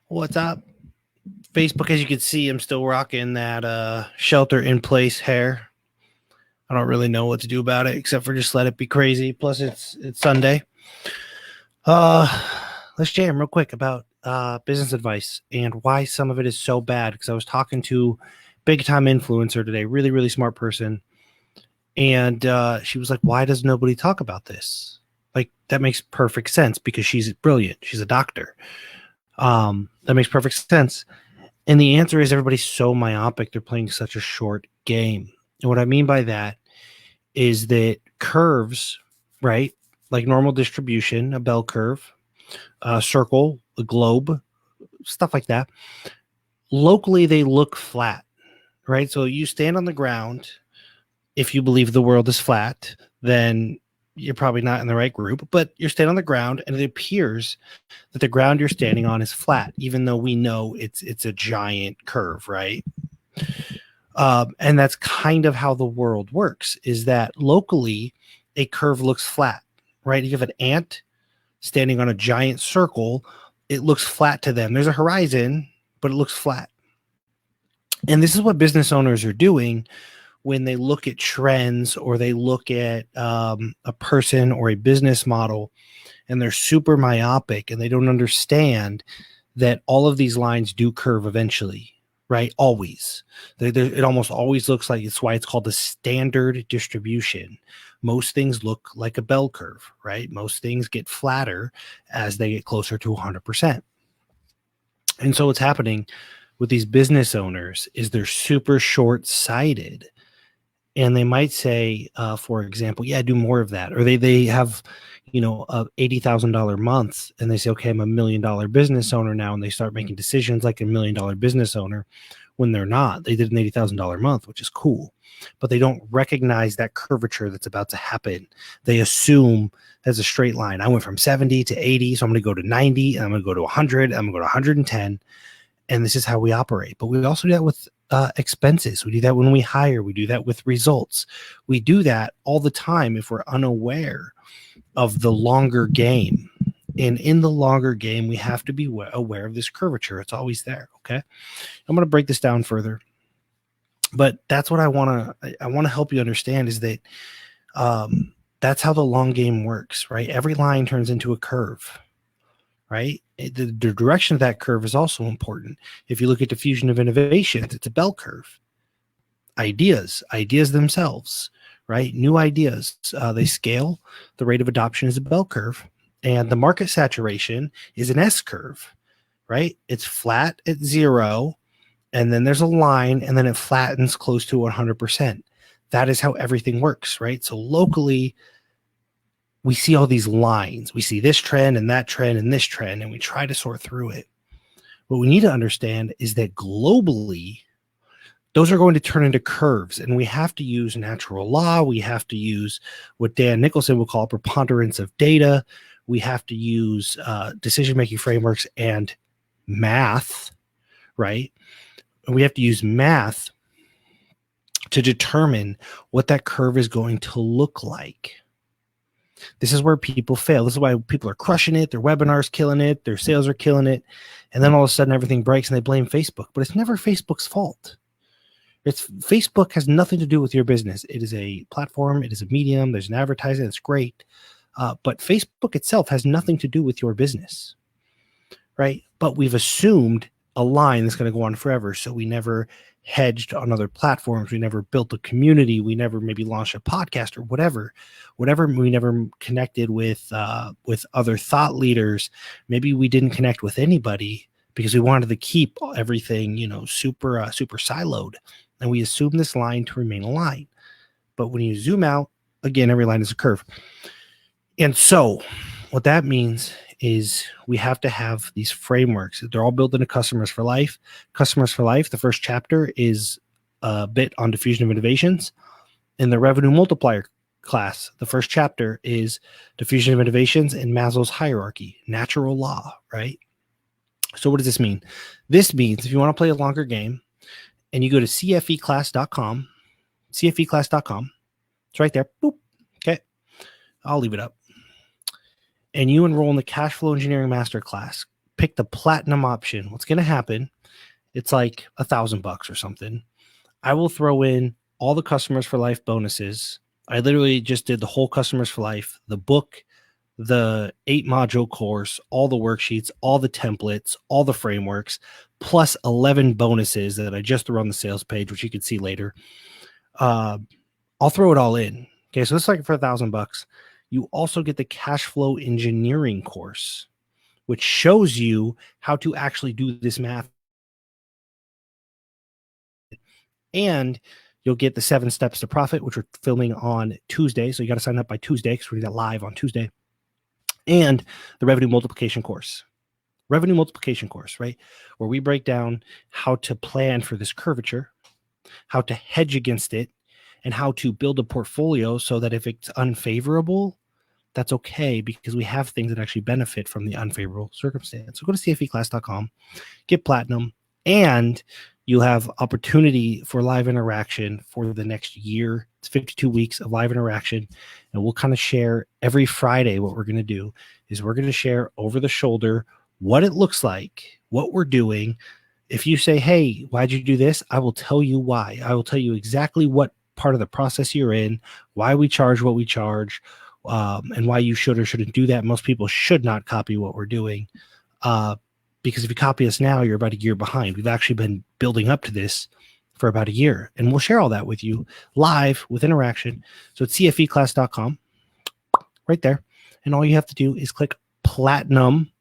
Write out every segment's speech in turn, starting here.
What's up? Facebook, as you can see, I'm still rocking that shelter in place hair. I don't really know what to do about it except for just let it be crazy. Plus it's Sunday. Uh let's jam real quick about business advice and why some of it is so bad. Because I was talking to big time influencer today, really, really smart person. And she was like, why does nobody talk about this? Like, that makes perfect sense because she's brilliant. She's a doctor. That makes perfect sense. And the answer is everybody's so myopic. They're playing such a short game. And what I mean by that is that curves, right? Like normal distribution, a bell curve, a circle, a globe, stuff like that. Locally, they look flat, right? So you stand on the ground. If you believe the world is flat, then you're probably not in the right group, but you're standing on the ground and it appears that the ground you're standing on is flat, even though we know it's a giant curve, right? And that's kind of how the world works, is that locally a curve looks flat, right? You have an ant standing on a giant circle. It looks flat to them. There's a horizon, but it looks flat. And this is what business owners are doing when they look at trends or they look at a person or a business model, and they're super myopic and they don't understand that all of these lines do curve eventually, right? Always. It almost always looks like, it's why it's called the standard distribution. Most things look like a bell curve, right? Most things get flatter as they get closer to 100%. And so what's happening with these business owners is they're super short-sighted. And they might say, for example, yeah, do more of that. Or they have, a $80,000 month, and they say, okay, I'm $1 million business owner now, and they start making decisions like $1 million business owner when they're not. They did an $80,000 month, which is cool, but they don't recognize that curvature that's about to happen. They assume as a straight line. I went from 70 to 80, so I'm going to go to 90, and I'm going to go to 100, and I'm going to go to 110. And this is how we operate. But we also do that with expenses. We do that when we hire. We do that with results. We do that all the time if we're unaware of the longer game. And in the longer game, we have to be aware of this curvature. It's always there. Okay. I'm going to break this down further. But that's what I want to help you understand, is that that's how the long game works, right? Every line turns into a curve. Right? The direction of that curve is also important. If you look at diffusion of innovations, it's a bell curve. Ideas themselves, right? New ideas, they scale. The rate of adoption is a bell curve. And the market saturation is an S curve, right? It's flat at 0, and then there's a line, and then it flattens close to 100%. That is how everything works, right? So locally, we see all these lines. We see this trend and that trend and this trend, and we try to sort through it. What we need to understand is that globally, those are going to turn into curves, and we have to use natural law. We have to use what Dan Nicholson would call preponderance of data. We have to use decision-making frameworks and math, right? And we have to use math to determine what that curve is going to look like. This is where people fail. This is why people are crushing it. Their webinars killing it. Their sales are killing it. And then all of a sudden everything breaks and they blame Facebook. But it's never Facebook's fault. Facebook has nothing to do with your business. It is a platform. It is a medium. There's an advertising. It's great. But Facebook itself has nothing to do with your business, right? But we've assumed a line that's going to go on forever. So we never hedged on other platforms. We never built a community. We never maybe launched a podcast or whatever. We never connected with other thought leaders. Maybe we didn't connect with anybody because we wanted to keep everything, super siloed. And we assumed this line to remain a line. But when you zoom out, again, every line is a curve. And so what that means is we have to have these frameworks. They're all built into Customers for Life. Customers for Life, the first chapter is a bit on diffusion of innovations. In the revenue multiplier class, the first chapter is diffusion of innovations and Maslow's hierarchy, natural law, right? So what does this mean? This means if you want to play a longer game and you go to cfeclass.com, it's right there. Boop. Okay. I'll leave it up. And you enroll in the cash flow engineering masterclass, pick the platinum option, what's going to happen? It's like $1,000 or something. I will throw in all the customers for life bonuses. I literally just did the whole customers for life, the book, the 8 module course, all the worksheets, all the templates, all the frameworks, plus 11 bonuses that I just threw on the sales page, which you can see later. I'll throw it all in. Okay, so it's like for $1,000. You also get the cash flow engineering course, which shows you how to actually do this math. And you'll get the 7 steps to profit, which we're filming on Tuesday. So you got to sign up by Tuesday because we do that live on Tuesday. And the revenue multiplication course, right? Where we break down how to plan for this curvature, how to hedge against it, and how to build a portfolio so that if it's unfavorable, that's okay because we have things that actually benefit from the unfavorable circumstance. So go to cfeclass.com, get platinum, and you'll have opportunity for live interaction for the next year. It's 52 weeks of live interaction. And we'll kind of share every Friday. What we're going to do is we're going to share over the shoulder what it looks like, what we're doing. If you say, hey, why'd you do this? I will tell you why. I will tell you exactly what part of the process you're in, why we charge what we charge, and why you should or shouldn't do that. Most people should not copy what we're doing. Because if you copy us now, you're about a year behind. We've actually been building up to this for about a year, and we'll share all that with you live with interaction. So it's cfeclass.com right there. And all you have to do is click platinum.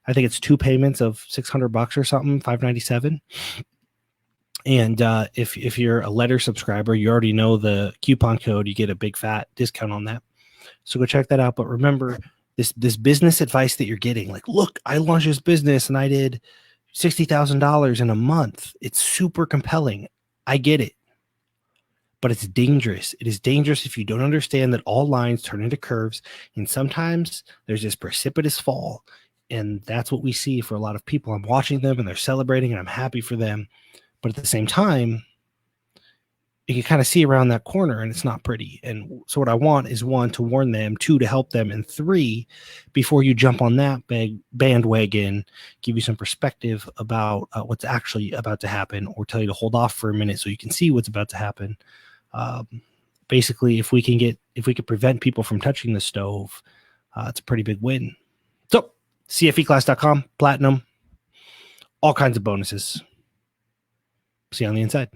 I think it's 2 payments of $600 or something, $597. And if you're a letter subscriber, you already know the coupon code. You get a big fat discount on that. So go check that out. But remember, this business advice that you're getting, like, look, I launched this business and I did $60,000 in a month. It's super compelling. I get it. But it's dangerous. It is dangerous if you don't understand that all lines turn into curves. And sometimes there's this precipitous fall. And that's what we see for a lot of people. I'm watching them and they're celebrating and I'm happy for them. But at the same time, you can kind of see around that corner and it's not pretty. And so what I want is 1, to warn them, 2, to help them, and 3, before you jump on that bandwagon, give you some perspective about what's actually about to happen, or tell you to hold off for a minute so you can see what's about to happen. Basically, if we can prevent people from touching the stove, it's a pretty big win. So cfeclass.com, platinum, all kinds of bonuses. See you on the inside.